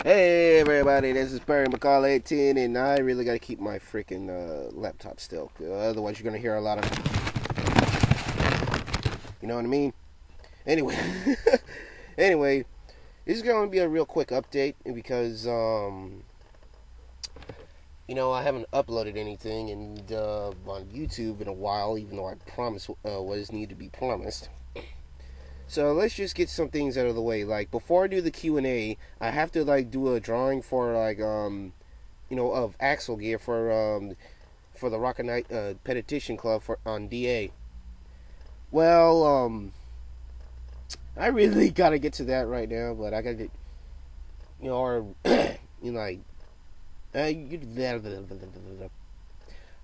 Hey everybody, this is Perry McCall 18, and I really gotta keep my freaking laptop still. Otherwise, you're gonna hear a lot of, you know what I mean? Anyway, anyway, this is gonna be a real quick update because I haven't uploaded anything on YouTube in a while, even though I promised what is needed to be promised. So let's just get some things out of the way. Like before I do the Q&A, I have to do a drawing for of axle gear for the Rocket Knight Petition Club on DA. Well, I really gotta get to that right now, but I gotta,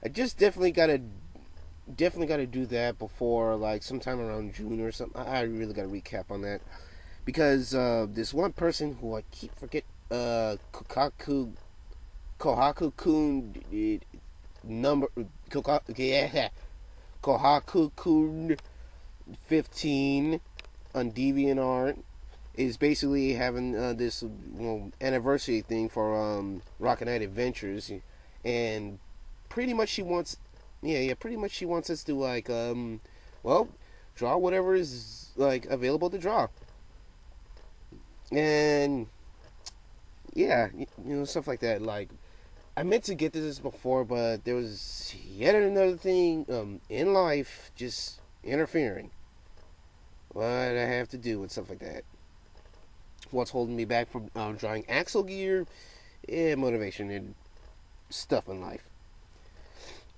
I just definitely gotta do that before sometime around June or something. I really gotta recap on that because this one person who I keep forget Kohaku Kun number Kohaku Kun 15 on DeviantArt is basically having this anniversary thing for Rocket Knight Adventures, and pretty much she wants pretty much she wants us to draw whatever is available to draw. And stuff like that. I meant to get this before, but there was yet another thing in life just interfering. What I have to do with stuff like that. What's holding me back from drawing axle gear, motivation and stuff in life.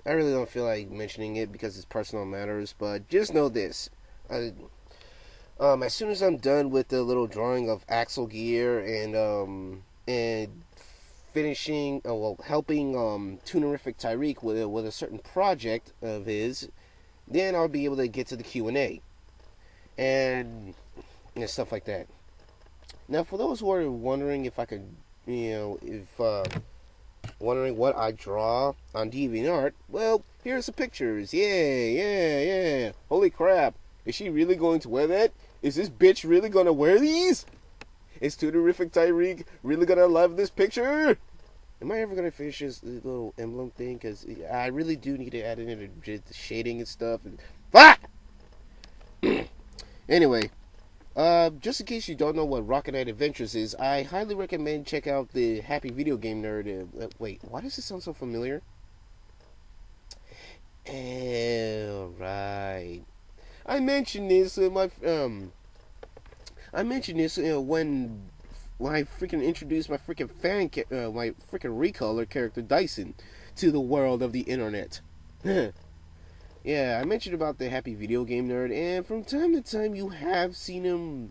I really don't feel like mentioning it because it's personal matters, but just know this. As soon as I'm done with the little drawing of axle gear and finishing, helping Tunerific Tyreek with a certain project of his, then I'll be able to get to the Q&A and stuff like that. Now, for those who are wondering if I could, wondering what I draw on DeviantArt, well, here's the pictures. Yeah. Holy crap. Is she really going to wear that? Is this bitch really going to wear these? Is Tunerific Tyreek really going to love this picture? Am I ever going to finish this little emblem thing? Because I really do need to add in the shading and stuff. Anyway. Just in case you don't know what Rocket Knight Adventures is, I highly recommend check out the Happy Video Game Nerd. Wait, why does this sound so familiar? Right. I mentioned this when I freaking introduced my freaking my freaking recolor character Dyson to the world of the internet. Yeah, I mentioned about the Happy Video Game Nerd, and from time to time you have seen him,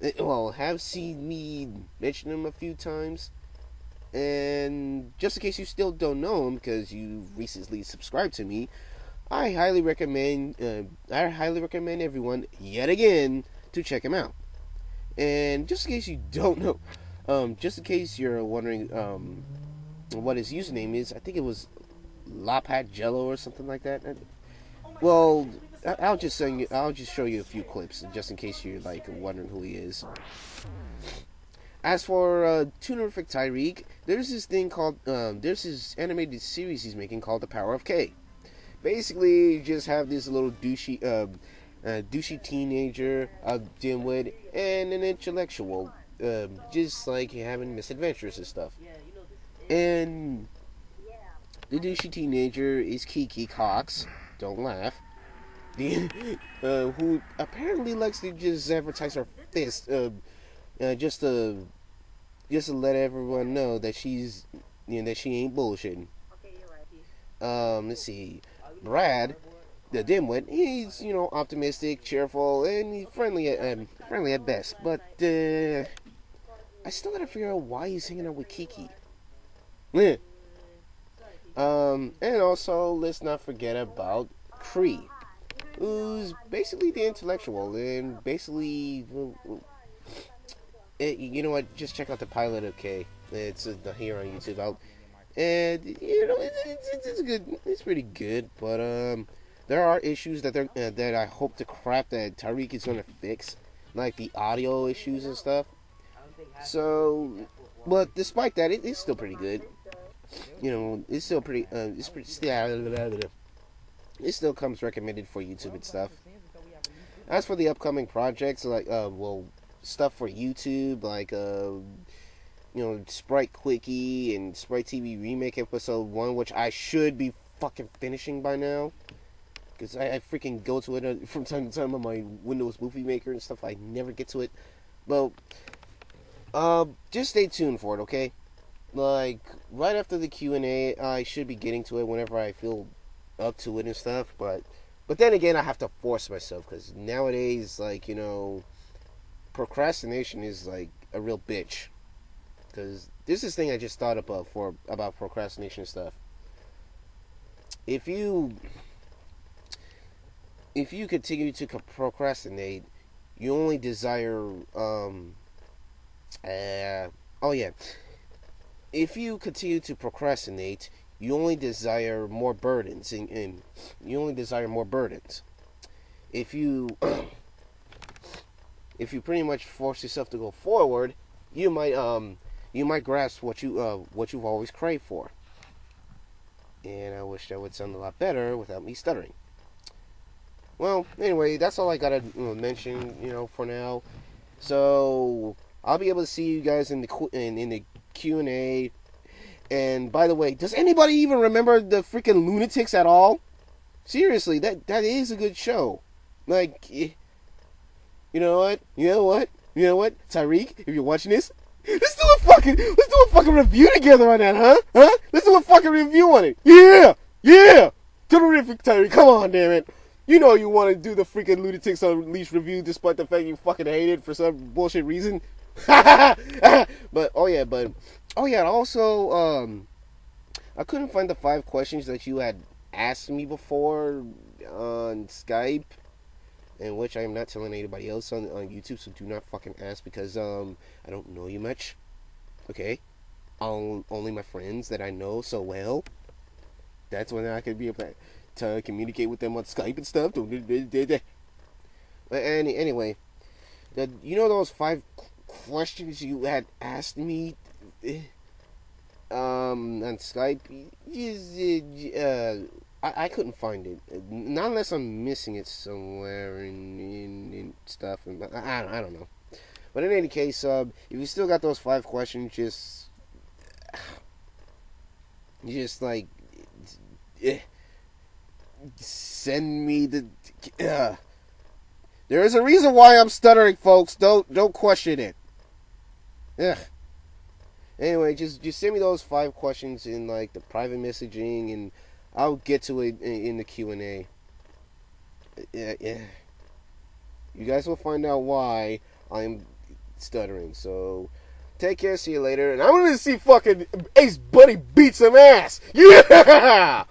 have seen me mention him a few times. And just in case you still don't know him, because you recently subscribed to me, I highly recommend everyone, yet again, to check him out. And just in case you don't know, just in case you're wondering what his username is, I think it was Lapat Jello or something like that. Well, I'll just show you a few clips just in case you're wondering who he is. As for Tunerific Tyreek, there's this thing called there's this animated series he's making called The Power of K. Basically, you just have this little douchey teenager, a dimwit, and an intellectual, just having misadventures and stuff. And the douchey teenager is Kiki Cox. Don't laugh. Who apparently likes to just advertise her fist, just to let everyone know that she's, that she ain't bullshitting. Let's see, Brad, the dimwit. He's optimistic, cheerful, and he's friendly at best. But I still gotta figure out why he's hanging out with Kiki. And also, let's not forget about Cree, who's basically the intellectual, and basically, you know what, just check out the pilot of K. It's here on YouTube. And, it's good, it's pretty good, but, there are issues that I hope to crap that Tyreek is gonna fix, like the audio issues and stuff. So, But despite that, it's still pretty good. You know, it's still pretty. It still comes recommended for YouTube and stuff. As for the upcoming projects, like stuff for YouTube, like Sprite Quickie and Sprite TV Remake Episode 1, which I should be fucking finishing by now. Because I freaking go to it from time to time on my Windows Movie Maker and stuff. I never get to it. Well, just stay tuned for it, okay? Like, right after the Q&A, I should be getting to it whenever I feel up to it and stuff. But then again, I have to force myself. Because nowadays, like, procrastination is, like, a real bitch. Because this is the thing I just thought about procrastination stuff. If you continue to procrastinate, you only desire if you continue to procrastinate, you only desire more burdens, and you only desire more burdens. If you pretty much force yourself to go forward, you might grasp what you've always craved for. And I wish that would sound a lot better without me stuttering. Well, anyway, that's all I gotta mention, for now. So I'll be able to see you guys in the Q&A. And by the way, does anybody even remember the freaking Lunatics at all? Seriously, that is a good show. Like, you know what, Tyreek, if you're watching this, let's do a fucking review together on that, huh? Let's do a fucking review on it. Yeah. Terrific, Tyreek. Come on, damn it. You know you want to do the freaking Lunatics Unleashed review despite the fact you fucking hate it for some bullshit reason. But also, I couldn't find the 5 questions that you had asked me before on Skype, in which I am not telling anybody else on YouTube, so do not fucking ask, because I don't know you much. Okay? Only my friends that I know so well. That's when I could be able to communicate with them on Skype and stuff. But anyway, those 5 questions you had asked me on Skype, I couldn't find it. Not unless I'm missing it somewhere in stuff. And I don't know. But in any case, if you still got those 5 questions, just like send me the. There is a reason why I'm stuttering, folks. Don't question it. Anyway, just send me those 5 questions in like the private messaging, and I'll get to it in the Q&A. Yeah. You guys will find out why I'm stuttering. So take care. See you later. And I'm gonna see fucking Ace Buddy beat some ass. Yeah.